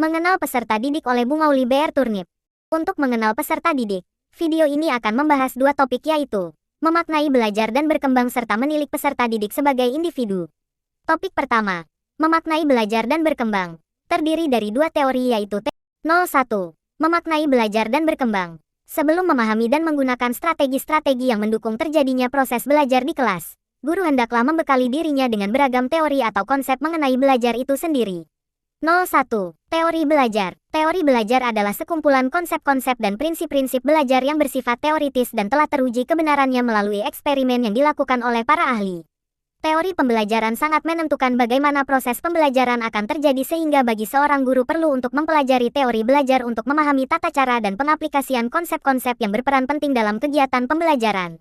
Mengenal peserta didik oleh Bungauli BR Turnip. Untuk mengenal peserta didik, video ini akan membahas dua topik yaitu memaknai belajar dan berkembang serta menilik peserta didik sebagai individu. Topik pertama, memaknai belajar dan berkembang, terdiri dari dua teori yaitu T01, memaknai belajar dan berkembang. Sebelum memahami dan menggunakan strategi-strategi yang mendukung terjadinya proses belajar di kelas, guru hendaklah membekali dirinya dengan beragam teori atau konsep mengenai belajar itu sendiri. 01. Teori belajar. Teori belajar adalah sekumpulan konsep-konsep dan prinsip-prinsip belajar yang bersifat teoritis dan telah teruji kebenarannya melalui eksperimen yang dilakukan oleh para ahli. Teori pembelajaran sangat menentukan bagaimana proses pembelajaran akan terjadi sehingga bagi seorang guru perlu untuk mempelajari teori belajar untuk memahami tata cara dan pengaplikasian konsep-konsep yang berperan penting dalam kegiatan pembelajaran.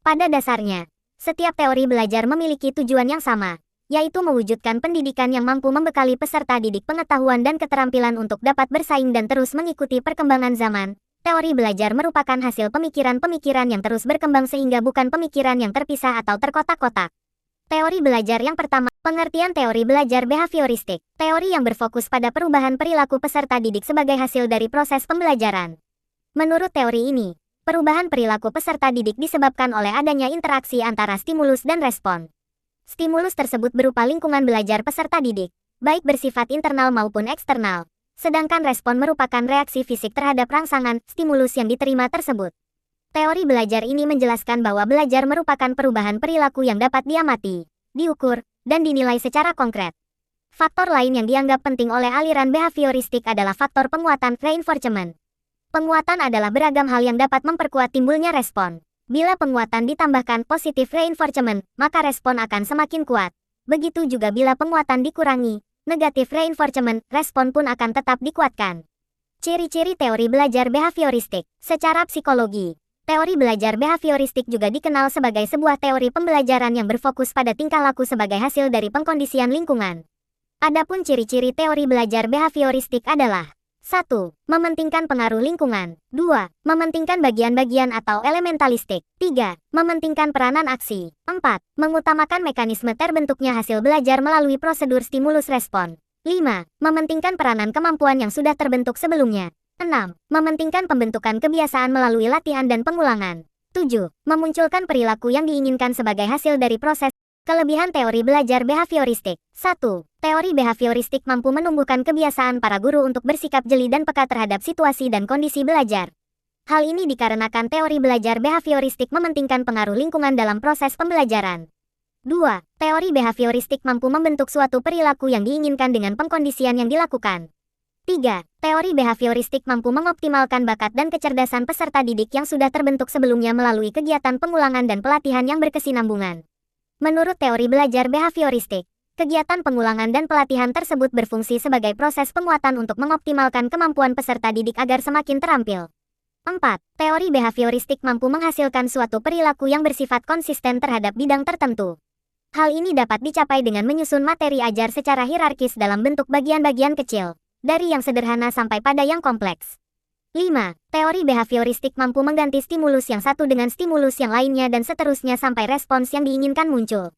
Pada dasarnya, setiap teori belajar memiliki tujuan yang sama, yaitu mewujudkan pendidikan yang mampu membekali peserta didik pengetahuan dan keterampilan untuk dapat bersaing dan terus mengikuti perkembangan zaman. Teori belajar merupakan hasil pemikiran-pemikiran yang terus berkembang sehingga bukan pemikiran yang terpisah atau terkotak-kotak. Teori belajar yang pertama, pengertian teori belajar behavioristik, teori yang berfokus pada perubahan perilaku peserta didik sebagai hasil dari proses pembelajaran. Menurut teori ini, perubahan perilaku peserta didik disebabkan oleh adanya interaksi antara stimulus dan respon. Stimulus tersebut berupa lingkungan belajar peserta didik, baik bersifat internal maupun eksternal, sedangkan respon merupakan reaksi fisik terhadap rangsangan stimulus yang diterima tersebut. Teori belajar ini menjelaskan bahwa belajar merupakan perubahan perilaku yang dapat diamati, diukur, dan dinilai secara konkret. Faktor lain yang dianggap penting oleh aliran behavioristik adalah faktor penguatan reinforcement. Penguatan adalah beragam hal yang dapat memperkuat timbulnya respon. Bila penguatan ditambahkan positif reinforcement, maka respon akan semakin kuat. Begitu juga bila penguatan dikurangi, negatif reinforcement, respon pun akan tetap dikuatkan. Ciri-ciri teori belajar behavioristik. Secara psikologi, teori belajar behavioristik juga dikenal sebagai sebuah teori pembelajaran yang berfokus pada tingkah laku sebagai hasil dari pengkondisian lingkungan. Adapun ciri-ciri teori belajar behavioristik adalah 1. Mementingkan pengaruh lingkungan. 2. Mementingkan bagian-bagian atau elementalistik. 3. Mementingkan peranan aksi. 4. Mengutamakan mekanisme terbentuknya hasil belajar melalui prosedur stimulus respon. 5. Mementingkan peranan kemampuan yang sudah terbentuk sebelumnya. 6. Mementingkan pembentukan kebiasaan melalui latihan dan pengulangan. 7. Memunculkan perilaku yang diinginkan sebagai hasil dari proses. Kelebihan teori belajar behavioristik. 1. Teori behavioristik mampu menumbuhkan kebiasaan para guru untuk bersikap jeli dan peka terhadap situasi dan kondisi belajar. Hal ini dikarenakan teori belajar behavioristik mementingkan pengaruh lingkungan dalam proses pembelajaran. 2. Teori behavioristik mampu membentuk suatu perilaku yang diinginkan dengan pengkondisian yang dilakukan. 3. Teori behavioristik mampu mengoptimalkan bakat dan kecerdasan peserta didik yang sudah terbentuk sebelumnya melalui kegiatan pengulangan dan pelatihan yang berkesinambungan. Menurut teori belajar behavioristik, kegiatan pengulangan dan pelatihan tersebut berfungsi sebagai proses penguatan untuk mengoptimalkan kemampuan peserta didik agar semakin terampil. 4. Teori behavioristik mampu menghasilkan suatu perilaku yang bersifat konsisten terhadap bidang tertentu. Hal ini dapat dicapai dengan menyusun materi ajar secara hierarkis dalam bentuk bagian-bagian kecil, dari yang sederhana sampai pada yang kompleks. 5. Teori behavioristik mampu mengganti stimulus yang satu dengan stimulus yang lainnya dan seterusnya sampai respons yang diinginkan muncul.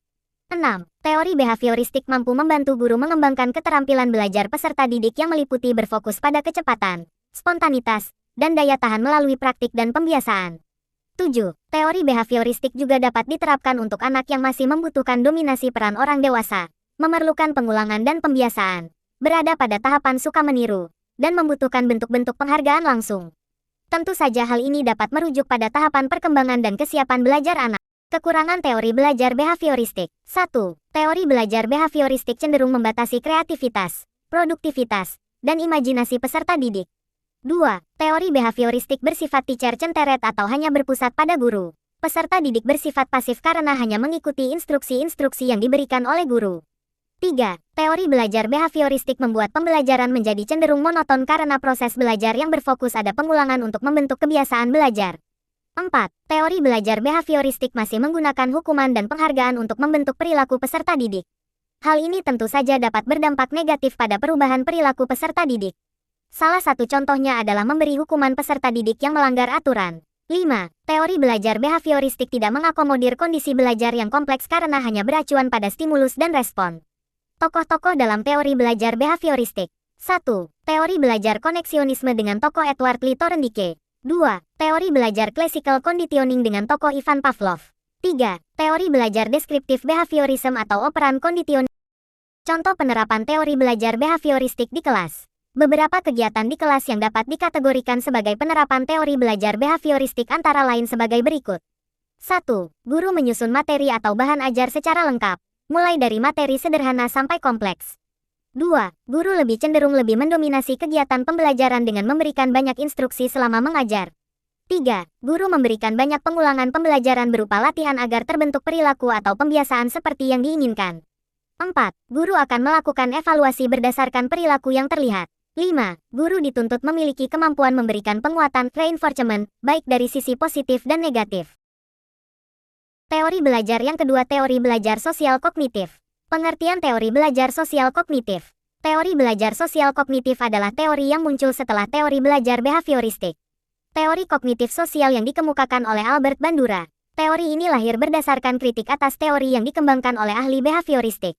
6. Teori behavioristik mampu membantu guru mengembangkan keterampilan belajar peserta didik yang meliputi berfokus pada kecepatan, spontanitas, dan daya tahan melalui praktik dan pembiasaan. 7. Teori behavioristik juga dapat diterapkan untuk anak yang masih membutuhkan dominasi peran orang dewasa, memerlukan pengulangan dan pembiasaan, berada pada tahapan suka meniru, dan membutuhkan bentuk-bentuk penghargaan langsung. Tentu saja hal ini dapat merujuk pada tahapan perkembangan dan kesiapan belajar anak. Kekurangan teori belajar behavioristik. 1. Teori belajar behavioristik cenderung membatasi kreativitas, produktivitas, dan imajinasi peserta didik. 2. Teori behavioristik bersifat teacher-centered atau hanya berpusat pada guru. Peserta didik bersifat pasif karena hanya mengikuti instruksi-instruksi yang diberikan oleh guru. 3. Teori belajar behavioristik membuat pembelajaran menjadi cenderung monoton karena proses belajar yang berfokus ada pengulangan untuk membentuk kebiasaan belajar. 4. Teori belajar behavioristik masih menggunakan hukuman dan penghargaan untuk membentuk perilaku peserta didik. Hal ini tentu saja dapat berdampak negatif pada perubahan perilaku peserta didik. Salah satu contohnya adalah memberi hukuman peserta didik yang melanggar aturan. 5. Teori belajar behavioristik tidak mengakomodir kondisi belajar yang kompleks karena hanya beracuan pada stimulus dan respon. Tokoh-tokoh dalam teori belajar behavioristik. 1. Teori belajar koneksionisme dengan tokoh Edward Lee Thorndike. 2. Teori belajar classical conditioning dengan tokoh Ivan Pavlov. 3. Teori belajar deskriptif behaviorism atau operan conditioning. Contoh penerapan teori belajar behavioristik di kelas. Beberapa kegiatan di kelas yang dapat dikategorikan sebagai penerapan teori belajar behavioristik antara lain sebagai berikut. 1. Guru menyusun materi atau bahan ajar secara lengkap, mulai dari materi sederhana sampai kompleks. 2. Guru lebih cenderung lebih mendominasi kegiatan pembelajaran dengan memberikan banyak instruksi selama mengajar. 3. Guru memberikan banyak pengulangan pembelajaran berupa latihan agar terbentuk perilaku atau pembiasaan seperti yang diinginkan. 4. Guru akan melakukan evaluasi berdasarkan perilaku yang terlihat. 5. Guru dituntut memiliki kemampuan memberikan penguatan reinforcement, baik dari sisi positif dan negatif. Teori belajar yang kedua, teori belajar sosial kognitif. Pengertian teori belajar sosial kognitif. Teori belajar sosial kognitif adalah teori yang muncul setelah teori belajar behavioristik. Teori kognitif sosial yang dikemukakan oleh Albert Bandura. Teori ini lahir berdasarkan kritik atas teori yang dikembangkan oleh ahli behavioristik.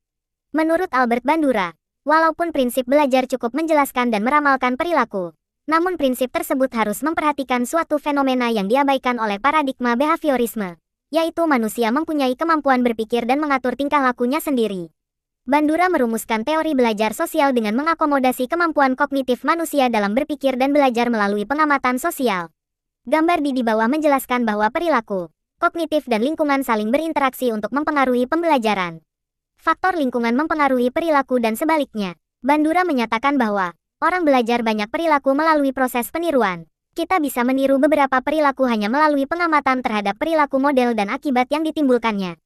Menurut Albert Bandura, walaupun prinsip belajar cukup menjelaskan dan meramalkan perilaku, namun prinsip tersebut harus memperhatikan suatu fenomena yang diabaikan oleh paradigma behaviorisme, yaitu manusia mempunyai kemampuan berpikir dan mengatur tingkah lakunya sendiri. Bandura merumuskan teori belajar sosial dengan mengakomodasi kemampuan kognitif manusia dalam berpikir dan belajar melalui pengamatan sosial. Gambar di bawah menjelaskan bahwa perilaku, kognitif dan lingkungan saling berinteraksi untuk mempengaruhi pembelajaran. Faktor lingkungan mempengaruhi perilaku dan sebaliknya. Bandura menyatakan bahwa orang belajar banyak perilaku melalui proses peniruan. Kita bisa meniru beberapa perilaku hanya melalui pengamatan terhadap perilaku model dan akibat yang ditimbulkannya.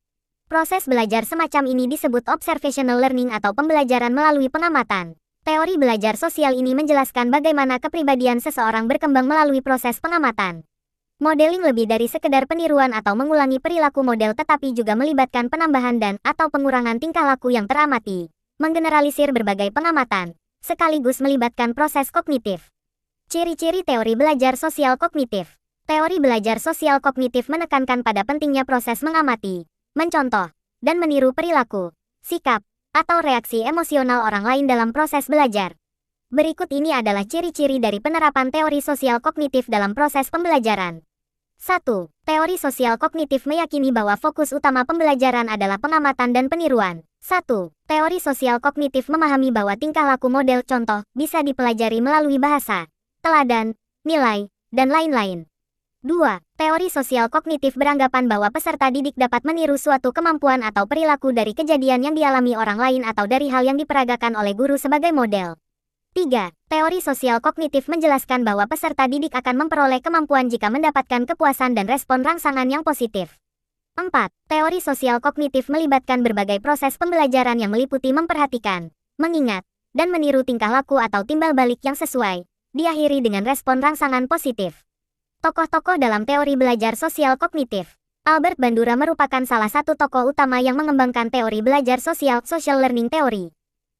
Proses belajar semacam ini disebut observational learning atau pembelajaran melalui pengamatan. Teori belajar sosial ini menjelaskan bagaimana kepribadian seseorang berkembang melalui proses pengamatan. Modeling lebih dari sekedar peniruan atau mengulangi perilaku model, tetapi juga melibatkan penambahan dan atau pengurangan tingkah laku yang teramati, menggeneralisir berbagai pengamatan, sekaligus melibatkan proses kognitif. Ciri-ciri teori belajar sosial kognitif. Teori belajar sosial kognitif menekankan pada pentingnya proses mengamati, mencontoh, dan meniru perilaku, sikap, atau reaksi emosional orang lain dalam proses belajar. Berikut ini adalah ciri-ciri dari penerapan teori sosial kognitif dalam proses pembelajaran. 1. Teori sosial kognitif meyakini bahwa fokus utama pembelajaran adalah pengamatan dan peniruan. 1. Teori sosial kognitif memahami bahwa tingkah laku model contoh bisa dipelajari melalui bahasa, teladan, nilai, dan lain-lain. 2. Teori sosial kognitif beranggapan bahwa peserta didik dapat meniru suatu kemampuan atau perilaku dari kejadian yang dialami orang lain atau dari hal yang diperagakan oleh guru sebagai model. 3. Teori sosial kognitif menjelaskan bahwa peserta didik akan memperoleh kemampuan jika mendapatkan kepuasan dan respon rangsangan yang positif. 4. Teori sosial kognitif melibatkan berbagai proses pembelajaran yang meliputi memperhatikan, mengingat, dan meniru tingkah laku atau timbal balik yang sesuai, diakhiri dengan respon rangsangan positif. Tokoh-tokoh dalam teori belajar sosial kognitif. Albert Bandura merupakan salah satu tokoh utama yang mengembangkan teori belajar sosial, social learning theory.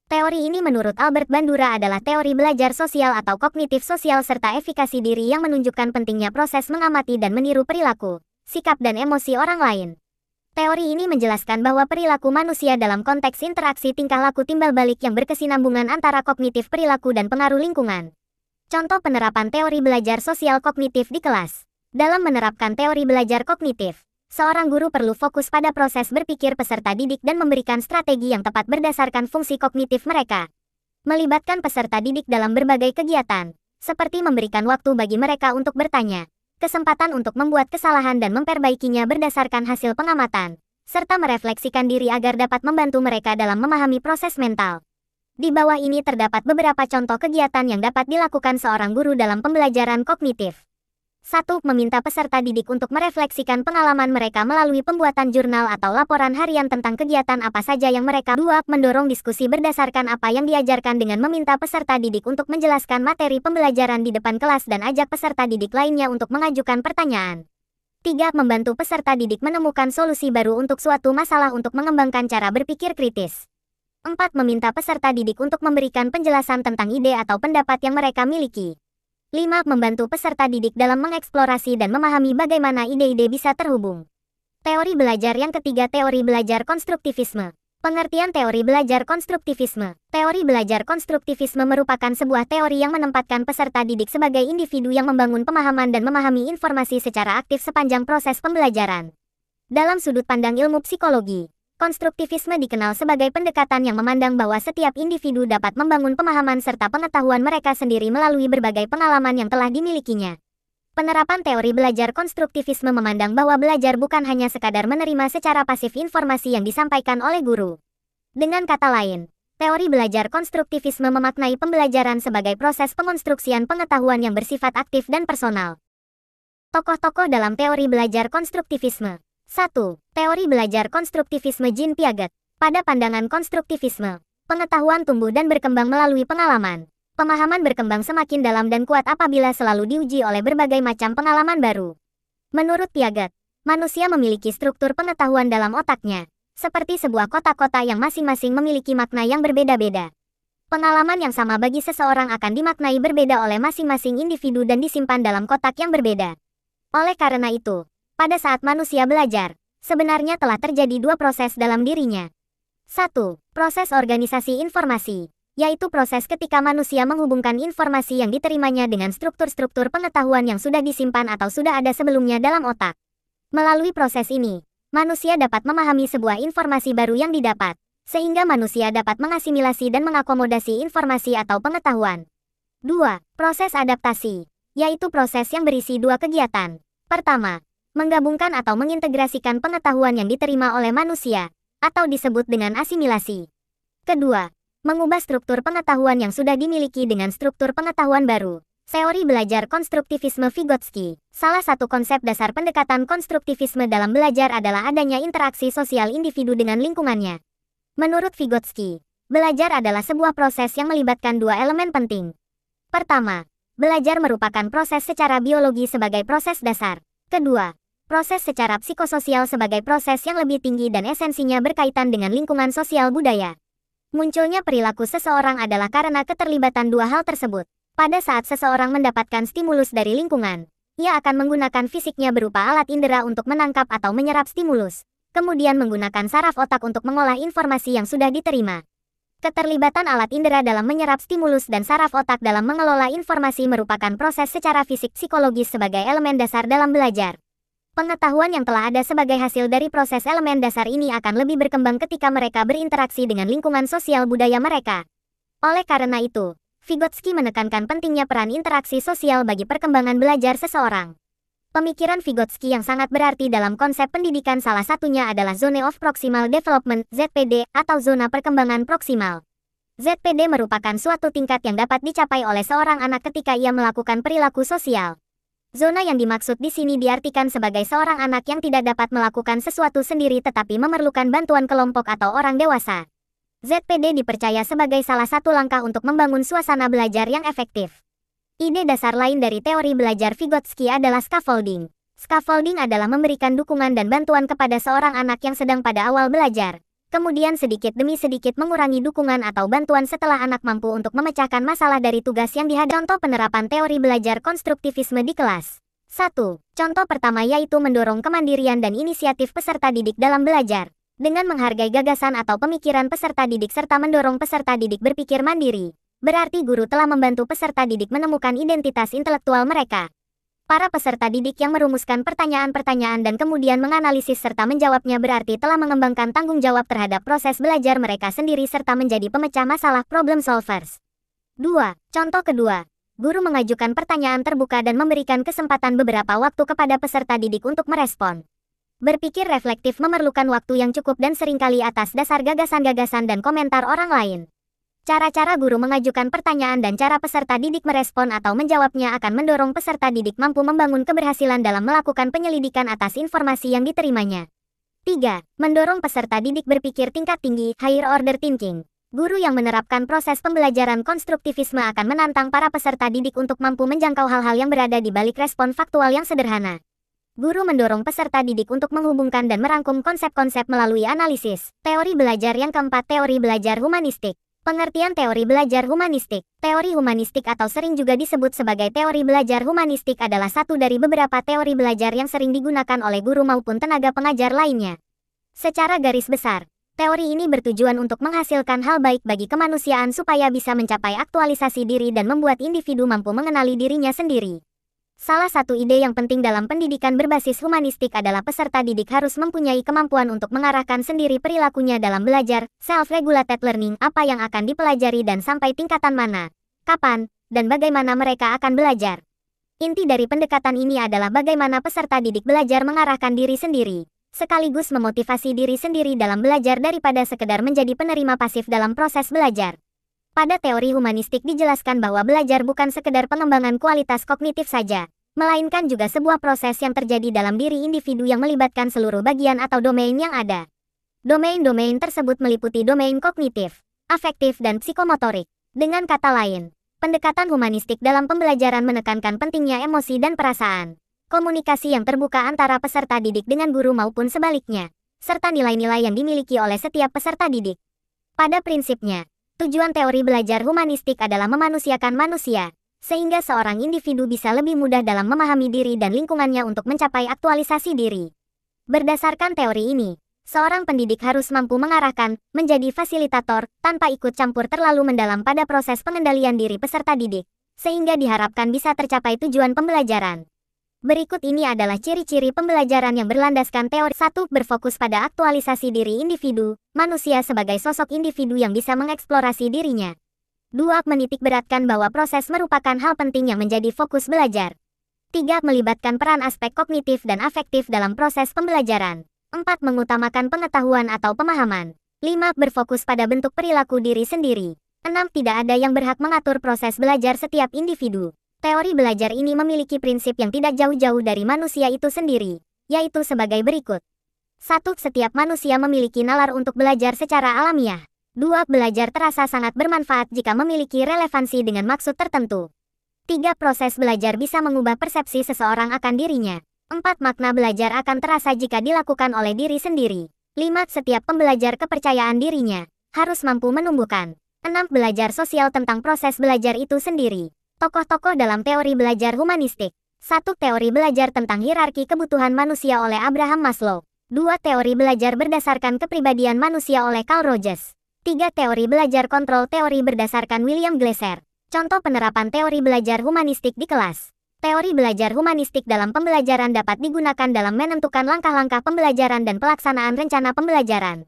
Teori ini menurut Albert Bandura adalah teori belajar sosial atau kognitif sosial serta efikasi diri yang menunjukkan pentingnya proses mengamati dan meniru perilaku, sikap dan emosi orang lain. Teori ini menjelaskan bahwa perilaku manusia dalam konteks interaksi tingkah laku timbal balik yang berkesinambungan antara kognitif perilaku dan pengaruh lingkungan. Contoh penerapan teori belajar sosial kognitif di kelas. Dalam menerapkan teori belajar kognitif, seorang guru perlu fokus pada proses berpikir peserta didik dan memberikan strategi yang tepat berdasarkan fungsi kognitif mereka. Melibatkan peserta didik dalam berbagai kegiatan, seperti memberikan waktu bagi mereka untuk bertanya, kesempatan untuk membuat kesalahan dan memperbaikinya berdasarkan hasil pengamatan, serta merefleksikan diri agar dapat membantu mereka dalam memahami proses mental. Di bawah ini terdapat beberapa contoh kegiatan yang dapat dilakukan seorang guru dalam pembelajaran kognitif. 1. Meminta peserta didik untuk merefleksikan pengalaman mereka melalui pembuatan jurnal atau laporan harian tentang kegiatan apa saja yang mereka. 2. Mendorong diskusi berdasarkan apa yang diajarkan dengan meminta peserta didik untuk menjelaskan materi pembelajaran di depan kelas dan ajak peserta didik lainnya untuk mengajukan pertanyaan. 3. Membantu peserta didik menemukan solusi baru untuk suatu masalah untuk mengembangkan cara berpikir kritis. 4. Meminta peserta didik untuk memberikan penjelasan tentang ide atau pendapat yang mereka miliki. 5. Membantu peserta didik dalam mengeksplorasi dan memahami bagaimana ide-ide bisa terhubung. Teori belajar yang ketiga, teori belajar konstruktivisme. Pengertian teori belajar konstruktivisme. Teori belajar konstruktivisme merupakan sebuah teori yang menempatkan peserta didik sebagai individu yang membangun pemahaman dan memahami informasi secara aktif sepanjang proses pembelajaran. Dalam sudut pandang ilmu psikologi, konstruktivisme dikenal sebagai pendekatan yang memandang bahwa setiap individu dapat membangun pemahaman serta pengetahuan mereka sendiri melalui berbagai pengalaman yang telah dimilikinya. Penerapan teori belajar konstruktivisme memandang bahwa belajar bukan hanya sekadar menerima secara pasif informasi yang disampaikan oleh guru. Dengan kata lain, teori belajar konstruktivisme memaknai pembelajaran sebagai proses pengonstruksian pengetahuan yang bersifat aktif dan personal. Tokoh-tokoh dalam teori belajar konstruktivisme. 1. Teori belajar konstruktivisme Jean Piaget. Pada pandangan konstruktivisme, pengetahuan tumbuh dan berkembang melalui pengalaman. Pemahaman berkembang semakin dalam dan kuat apabila selalu diuji oleh berbagai macam pengalaman baru. Menurut Piaget, manusia memiliki struktur pengetahuan dalam otaknya, seperti sebuah kotak-kotak yang masing-masing memiliki makna yang berbeda-beda. Pengalaman yang sama bagi seseorang akan dimaknai berbeda oleh masing-masing individu dan disimpan dalam kotak yang berbeda. Oleh karena itu, pada saat manusia belajar, sebenarnya telah terjadi dua proses dalam dirinya. 1. Proses organisasi informasi, yaitu proses ketika manusia menghubungkan informasi yang diterimanya dengan struktur-struktur pengetahuan yang sudah disimpan atau sudah ada sebelumnya dalam otak. Melalui proses ini, manusia dapat memahami sebuah informasi baru yang didapat, sehingga manusia dapat mengasimilasi dan mengakomodasi informasi atau pengetahuan. 2. Proses adaptasi, yaitu proses yang berisi dua kegiatan. Pertama, menggabungkan atau mengintegrasikan pengetahuan yang diterima oleh manusia, atau disebut dengan asimilasi. Kedua, mengubah struktur pengetahuan yang sudah dimiliki dengan struktur pengetahuan baru. Teori belajar konstruktivisme Vygotsky. Salah satu konsep dasar pendekatan konstruktivisme dalam belajar adalah adanya interaksi sosial individu dengan lingkungannya. Menurut Vygotsky, belajar adalah sebuah proses yang melibatkan dua elemen penting. Pertama, belajar merupakan proses secara biologi sebagai proses dasar. Kedua, proses secara psikososial sebagai proses yang lebih tinggi dan esensinya berkaitan dengan lingkungan sosial budaya. Munculnya perilaku seseorang adalah karena keterlibatan dua hal tersebut. Pada saat seseorang mendapatkan stimulus dari lingkungan, ia akan menggunakan fisiknya berupa alat indera untuk menangkap atau menyerap stimulus, kemudian menggunakan saraf otak untuk mengolah informasi yang sudah diterima. Keterlibatan alat indera dalam menyerap stimulus dan saraf otak dalam mengelola informasi merupakan proses secara fisik psikologis sebagai elemen dasar dalam belajar. Pengetahuan yang telah ada sebagai hasil dari proses elemen dasar ini akan lebih berkembang ketika mereka berinteraksi dengan lingkungan sosial budaya mereka. Oleh karena itu, Vygotsky menekankan pentingnya peran interaksi sosial bagi perkembangan belajar seseorang. Pemikiran Vygotsky yang sangat berarti dalam konsep pendidikan salah satunya adalah Zone of Proximal Development (ZPD) atau zona perkembangan proksimal. ZPD merupakan suatu tingkat yang dapat dicapai oleh seorang anak ketika ia melakukan perilaku sosial. Zona yang dimaksud di sini diartikan sebagai seorang anak yang tidak dapat melakukan sesuatu sendiri tetapi memerlukan bantuan kelompok atau orang dewasa. ZPD dipercaya sebagai salah satu langkah untuk membangun suasana belajar yang efektif. Ide dasar lain dari teori belajar Vygotsky adalah scaffolding. Scaffolding adalah memberikan dukungan dan bantuan kepada seorang anak yang sedang pada awal belajar, kemudian sedikit demi sedikit mengurangi dukungan atau bantuan setelah anak mampu untuk memecahkan masalah dari tugas yang dihadapi. Contoh penerapan teori belajar konstruktivisme di kelas. 1. Contoh pertama yaitu mendorong kemandirian dan inisiatif peserta didik dalam belajar. Dengan menghargai gagasan atau pemikiran peserta didik serta mendorong peserta didik berpikir mandiri, berarti guru telah membantu peserta didik menemukan identitas intelektual mereka. Para peserta didik yang merumuskan pertanyaan-pertanyaan dan kemudian menganalisis serta menjawabnya berarti telah mengembangkan tanggung jawab terhadap proses belajar mereka sendiri serta menjadi pemecah masalah problem solvers. 2. Contoh kedua, guru mengajukan pertanyaan terbuka dan memberikan kesempatan beberapa waktu kepada peserta didik untuk merespon. Berpikir reflektif memerlukan waktu yang cukup dan seringkali atas dasar gagasan-gagasan dan komentar orang lain. Cara-cara guru mengajukan pertanyaan dan cara peserta didik merespon atau menjawabnya akan mendorong peserta didik mampu membangun keberhasilan dalam melakukan penyelidikan atas informasi yang diterimanya. 3. Mendorong peserta didik berpikir tingkat tinggi, higher order thinking. Guru yang menerapkan proses pembelajaran konstruktivisme akan menantang para peserta didik untuk mampu menjangkau hal-hal yang berada di balik respon faktual yang sederhana. Guru mendorong peserta didik untuk menghubungkan dan merangkum konsep-konsep melalui analisis. Teori belajar yang keempat, teori belajar humanistik. Pengertian teori belajar humanistik. Teori humanistik atau sering juga disebut sebagai teori belajar humanistik adalah satu dari beberapa teori belajar yang sering digunakan oleh guru maupun tenaga pengajar lainnya. Secara garis besar, Teori ini bertujuan untuk menghasilkan hal baik bagi kemanusiaan supaya bisa mencapai aktualisasi diri dan membuat individu mampu mengenali dirinya sendiri. Salah satu ide yang penting dalam pendidikan berbasis humanistik adalah peserta didik harus mempunyai kemampuan untuk mengarahkan sendiri perilakunya dalam belajar, self-regulated learning, apa yang akan dipelajari dan sampai tingkatan mana, kapan, dan bagaimana mereka akan belajar. Inti dari pendekatan ini adalah bagaimana peserta didik belajar mengarahkan diri sendiri, sekaligus memotivasi diri sendiri dalam belajar daripada sekedar menjadi penerima pasif dalam proses belajar. Pada teori humanistik dijelaskan bahwa belajar bukan sekedar pengembangan kualitas kognitif saja, melainkan juga sebuah proses yang terjadi dalam diri individu yang melibatkan seluruh bagian atau domain yang ada. Domain-domain tersebut meliputi domain kognitif, afektif, dan psikomotorik. Dengan kata lain, pendekatan humanistik dalam pembelajaran menekankan pentingnya emosi dan perasaan, komunikasi yang terbuka antara peserta didik dengan guru maupun sebaliknya, serta nilai-nilai yang dimiliki oleh setiap peserta didik. Pada prinsipnya, tujuan teori belajar humanistik adalah memanusiakan manusia, sehingga seorang individu bisa lebih mudah dalam memahami diri dan lingkungannya untuk mencapai aktualisasi diri. Berdasarkan teori ini, seorang pendidik harus mampu mengarahkan, menjadi fasilitator, tanpa ikut campur terlalu mendalam pada proses pengendalian diri peserta didik, sehingga diharapkan bisa tercapai tujuan pembelajaran. Berikut ini adalah ciri-ciri pembelajaran yang berlandaskan teori. 1. Berfokus pada aktualisasi diri individu, manusia sebagai sosok individu yang bisa mengeksplorasi dirinya. 2. Menitikberatkan bahwa proses merupakan hal penting yang menjadi fokus belajar. 3. Melibatkan peran aspek kognitif dan afektif dalam proses pembelajaran. 4. Mengutamakan pengetahuan atau pemahaman. 5. Berfokus pada bentuk perilaku diri sendiri. 6. Tidak ada yang berhak mengatur proses belajar setiap individu. Teori belajar ini memiliki prinsip yang tidak jauh-jauh dari manusia itu sendiri, yaitu sebagai berikut. 1. Setiap manusia memiliki nalar untuk belajar secara alamiah. 2. Belajar terasa sangat bermanfaat jika memiliki relevansi dengan maksud tertentu. 3. Proses belajar bisa mengubah persepsi seseorang akan dirinya. 4. Makna belajar akan terasa jika dilakukan oleh diri sendiri. 5. Setiap pembelajar kepercayaan dirinya harus mampu menumbuhkan. 6. Belajar sosial tentang proses belajar itu sendiri. Tokoh-tokoh dalam teori belajar humanistik. 1. Teori belajar tentang hierarki kebutuhan manusia oleh Abraham Maslow. 2. Teori belajar berdasarkan kepribadian manusia oleh Carl Rogers. 3. Teori belajar kontrol teori berdasarkan William Glasser. Contoh penerapan teori belajar humanistik di kelas. Teori belajar humanistik dalam pembelajaran dapat digunakan dalam menentukan langkah-langkah pembelajaran dan pelaksanaan rencana pembelajaran.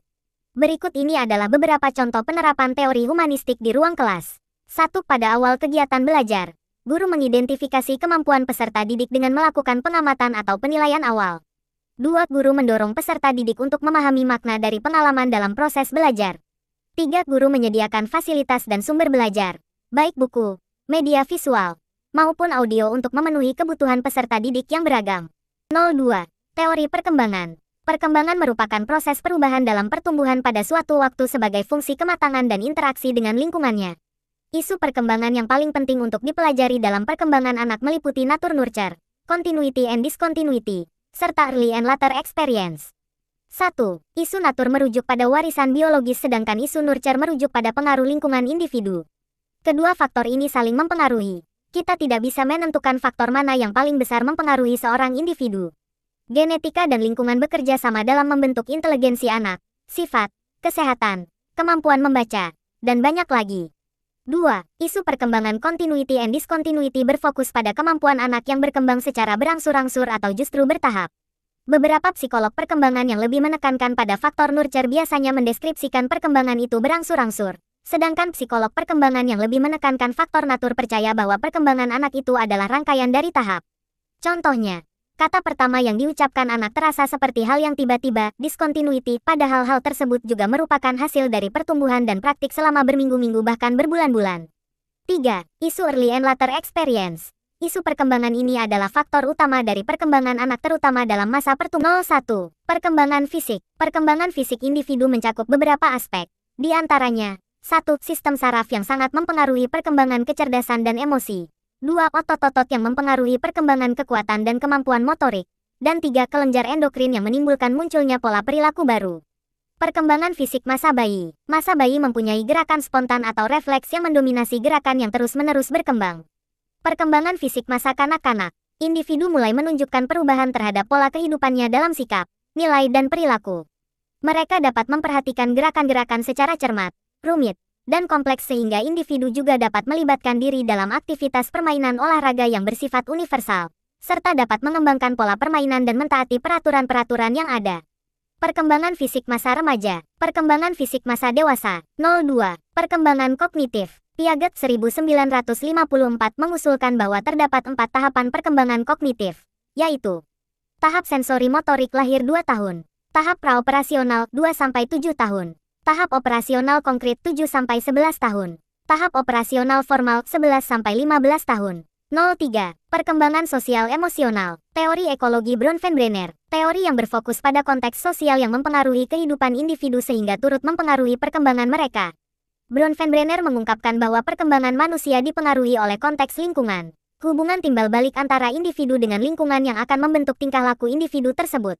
Berikut ini adalah beberapa contoh penerapan teori humanistik di ruang kelas. 1. Pada awal kegiatan belajar, guru mengidentifikasi kemampuan peserta didik dengan melakukan pengamatan atau penilaian awal. 2. Guru mendorong peserta didik untuk memahami makna dari pengalaman dalam proses belajar. 3. Guru menyediakan fasilitas dan sumber belajar, baik buku, media visual, maupun audio untuk memenuhi kebutuhan peserta didik yang beragam. 02. Teori perkembangan. Perkembangan merupakan proses perubahan dalam pertumbuhan pada suatu waktu sebagai fungsi kematangan dan interaksi dengan lingkungannya. Isu perkembangan yang paling penting untuk dipelajari dalam perkembangan anak meliputi nature nurture, continuity and discontinuity, serta early and later experience. 1. Isu natur merujuk pada warisan biologis sedangkan isu nurture merujuk pada pengaruh lingkungan individu. Kedua faktor ini saling mempengaruhi. Kita tidak bisa menentukan faktor mana yang paling besar mempengaruhi seorang individu. Genetika dan lingkungan bekerja sama dalam membentuk inteligensi anak, sifat, kesehatan, kemampuan membaca, dan banyak lagi. 2. Isu perkembangan continuity and discontinuity berfokus pada kemampuan anak yang berkembang secara berangsur-angsur atau justru bertahap. Beberapa psikolog perkembangan yang lebih menekankan pada faktor nurture biasanya mendeskripsikan perkembangan itu berangsur-angsur, sedangkan psikolog perkembangan yang lebih menekankan faktor natur percaya bahwa perkembangan anak itu adalah rangkaian dari tahap. Contohnya, kata pertama yang diucapkan anak terasa seperti hal yang tiba-tiba, discontinuity, padahal hal tersebut juga merupakan hasil dari pertumbuhan dan praktik selama berminggu-minggu bahkan berbulan-bulan. 3. Isu early and later experience. Isu perkembangan ini adalah faktor utama dari perkembangan anak terutama dalam masa pertumbuhan. 01. Perkembangan fisik. Perkembangan fisik individu mencakup beberapa aspek. Di antaranya, 1. Sistem saraf yang sangat mempengaruhi perkembangan kecerdasan dan emosi. 2. Otot-otot yang mempengaruhi perkembangan kekuatan dan kemampuan motorik. Dan 3. Kelenjar endokrin yang menimbulkan munculnya pola perilaku baru. Perkembangan fisik masa bayi. Masa bayi mempunyai gerakan spontan atau refleks yang mendominasi gerakan yang terus-menerus berkembang. Perkembangan fisik masa kanak-kanak. Individu mulai menunjukkan perubahan terhadap pola kehidupannya dalam sikap, nilai dan perilaku. Mereka dapat memperhatikan gerakan-gerakan secara cermat, rumit, dan kompleks sehingga individu juga dapat melibatkan diri dalam aktivitas permainan olahraga yang bersifat universal, serta dapat mengembangkan pola permainan dan mentaati peraturan-peraturan yang ada. Perkembangan fisik masa remaja, perkembangan fisik masa dewasa, 02, perkembangan kognitif. Piaget 1954 mengusulkan bahwa terdapat 4 tahapan perkembangan kognitif, yaitu tahap sensori motorik lahir 2 tahun, tahap praoperasional 2-7 tahun, tahap operasional konkret 7-11 tahun. Tahap operasional formal 11-15 tahun. 03. Perkembangan sosial emosional. Teori ekologi Bronfenbrenner. Teori yang berfokus pada konteks sosial yang mempengaruhi kehidupan individu sehingga turut mempengaruhi perkembangan mereka. Bronfenbrenner mengungkapkan bahwa perkembangan manusia dipengaruhi oleh konteks lingkungan. Hubungan timbal balik antara individu dengan lingkungan yang akan membentuk tingkah laku individu tersebut.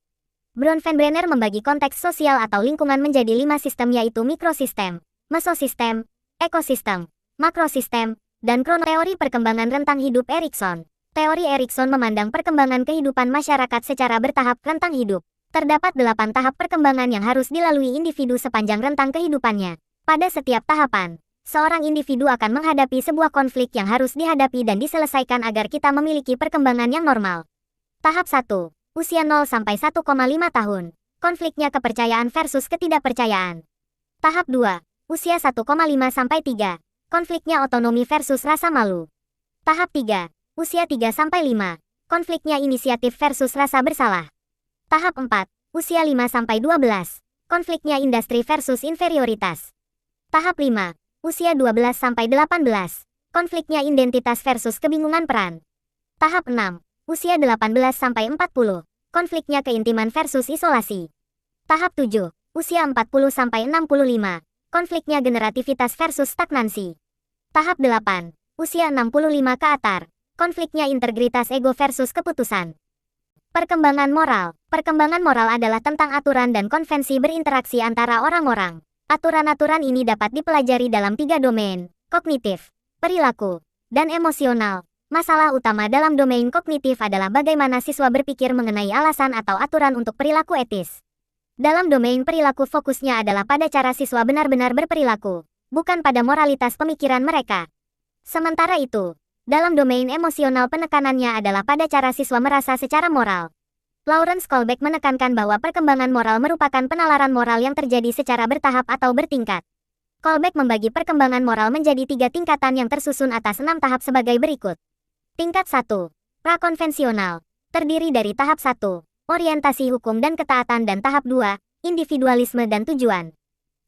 Bronfenbrenner membagi konteks sosial atau lingkungan menjadi 5 sistem yaitu mikrosistem, mesosistem, ekosistem, makrosistem, dan teori perkembangan rentang hidup Erikson. Teori Erikson memandang perkembangan kehidupan masyarakat secara bertahap rentang hidup. Terdapat 8 tahap perkembangan yang harus dilalui individu sepanjang rentang kehidupannya. Pada setiap tahapan, seorang individu akan menghadapi sebuah konflik yang harus dihadapi dan diselesaikan agar kita memiliki perkembangan yang normal. Tahap 1. Usia 0-1,5 tahun. Konfliknya kepercayaan versus ketidakpercayaan. Tahap 2. Usia 1,5-3. Konfliknya otonomi versus rasa malu. Tahap 3. Usia 3-5. Konfliknya inisiatif versus rasa bersalah. Tahap 4. Usia 5-12. Konfliknya industri versus inferioritas. Tahap 5. Usia 12-18. Konfliknya identitas versus kebingungan peran. Tahap 6. Usia 18-40. Konfliknya keintiman versus isolasi. Tahap 7. Usia 40-65. Konfliknya generativitas versus stagnansi. Tahap 8. Usia 65 ke atas. Konfliknya integritas ego versus keputusan. Perkembangan moral. Perkembangan moral adalah tentang aturan dan konvensi berinteraksi antara orang-orang. Aturan-aturan ini dapat dipelajari dalam 3 domain, kognitif, perilaku, dan emosional. Masalah utama dalam domain kognitif adalah bagaimana siswa berpikir mengenai alasan atau aturan untuk perilaku etis. Dalam domain perilaku fokusnya adalah pada cara siswa benar-benar berperilaku, bukan pada moralitas pemikiran mereka. Sementara itu, dalam domain emosional penekanannya adalah pada cara siswa merasa secara moral. Lawrence Kohlbeck menekankan bahwa perkembangan moral merupakan penalaran moral yang terjadi secara bertahap atau bertingkat. Kohlbeck membagi perkembangan moral menjadi 3 tingkatan yang tersusun atas 6 tahap sebagai berikut. Tingkat 1. Prakonvensional. Terdiri dari tahap 1. Orientasi hukum dan ketaatan dan tahap 2. Individualisme dan tujuan.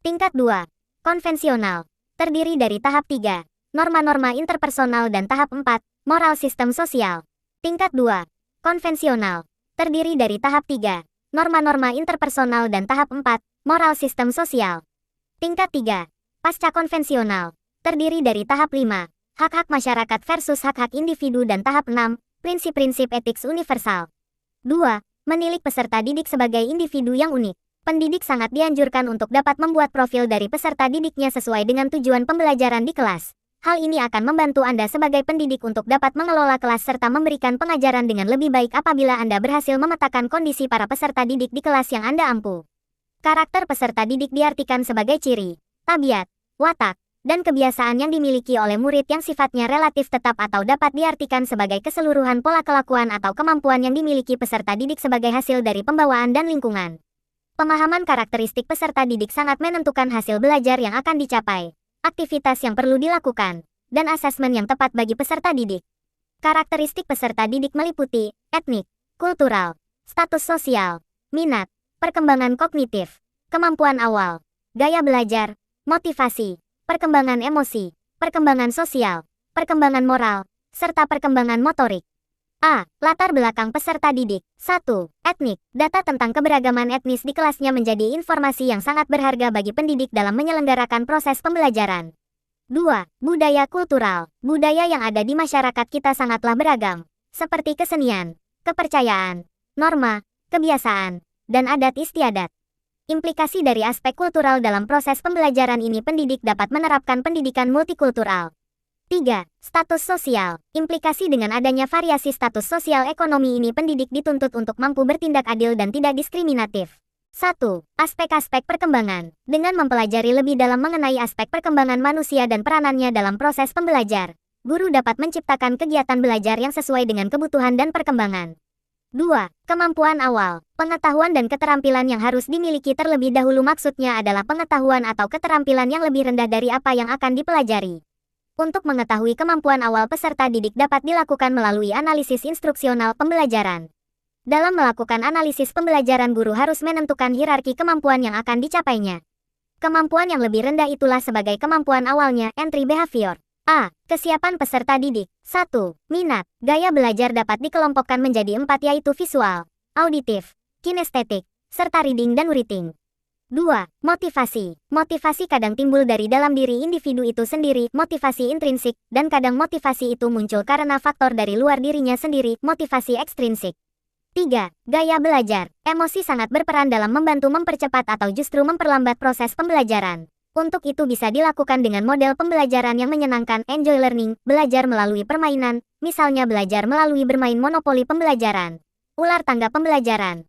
Tingkat 2. Konvensional. Terdiri dari tahap 3. Norma-norma interpersonal dan tahap 4. Moral sistem sosial. Tingkat 2. Konvensional. Terdiri dari tahap 3. Norma-norma interpersonal dan tahap 4. Moral sistem sosial. Tingkat 3. Pasca konvensional. Terdiri dari tahap 5. Hak-hak masyarakat versus hak-hak individu dan tahap 6. Prinsip-prinsip etik universal. 2. Menilik peserta didik sebagai individu yang unik. Pendidik sangat dianjurkan untuk dapat membuat profil dari peserta didiknya sesuai dengan tujuan pembelajaran di kelas. Hal ini akan membantu Anda sebagai pendidik untuk dapat mengelola kelas serta memberikan pengajaran dengan lebih baik apabila Anda berhasil memetakan kondisi para peserta didik di kelas yang Anda ampu. Karakter peserta didik diartikan sebagai ciri, tabiat, watak, dan kebiasaan yang dimiliki oleh murid yang sifatnya relatif tetap atau dapat diartikan sebagai keseluruhan pola kelakuan atau kemampuan yang dimiliki peserta didik sebagai hasil dari pembawaan dan lingkungan. Pemahaman karakteristik peserta didik sangat menentukan hasil belajar yang akan dicapai, aktivitas yang perlu dilakukan, dan asesmen yang tepat bagi peserta didik. Karakteristik peserta didik meliputi etnik, kultural, status sosial, minat, perkembangan kognitif, kemampuan awal, gaya belajar, motivasi, perkembangan emosi, perkembangan sosial, perkembangan moral, serta perkembangan motorik. A. Latar belakang peserta didik. 1. Etnik. Data tentang keberagaman etnis di kelasnya menjadi informasi yang sangat berharga bagi pendidik dalam menyelenggarakan proses pembelajaran. 2. Budaya kultural. Budaya yang ada di masyarakat kita sangatlah beragam, seperti kesenian, kepercayaan, norma, kebiasaan, dan adat istiadat. Implikasi dari aspek kultural dalam proses pembelajaran ini pendidik dapat menerapkan pendidikan multikultural. 3. Status sosial. Implikasi dengan adanya variasi status sosial ekonomi ini pendidik dituntut untuk mampu bertindak adil dan tidak diskriminatif. 1. Aspek-aspek perkembangan. Dengan mempelajari lebih dalam mengenai aspek perkembangan manusia dan peranannya dalam proses pembelajar, guru dapat menciptakan kegiatan belajar yang sesuai dengan kebutuhan dan perkembangan. 2. Kemampuan awal. Pengetahuan dan keterampilan yang harus dimiliki terlebih dahulu maksudnya adalah pengetahuan atau keterampilan yang lebih rendah dari apa yang akan dipelajari. Untuk mengetahui kemampuan awal peserta didik dapat dilakukan melalui analisis instruksional pembelajaran. Dalam melakukan analisis pembelajaran, guru harus menentukan hierarki kemampuan yang akan dicapainya. Kemampuan yang lebih rendah itulah sebagai kemampuan awalnya, entry behavior. A. Kesiapan peserta didik. 1. Minat. Gaya belajar dapat dikelompokkan menjadi 4 yaitu visual, auditif, kinestetik, serta reading dan writing. 2. Motivasi. Motivasi kadang timbul dari dalam diri individu itu sendiri, motivasi intrinsik, dan kadang motivasi itu muncul karena faktor dari luar dirinya sendiri, motivasi ekstrinsik. 3. Gaya belajar. Emosi sangat berperan dalam membantu mempercepat atau justru memperlambat proses pembelajaran. Untuk itu bisa dilakukan dengan model pembelajaran yang menyenangkan, enjoy learning, belajar melalui permainan, misalnya belajar melalui bermain monopoli pembelajaran, ular tangga pembelajaran,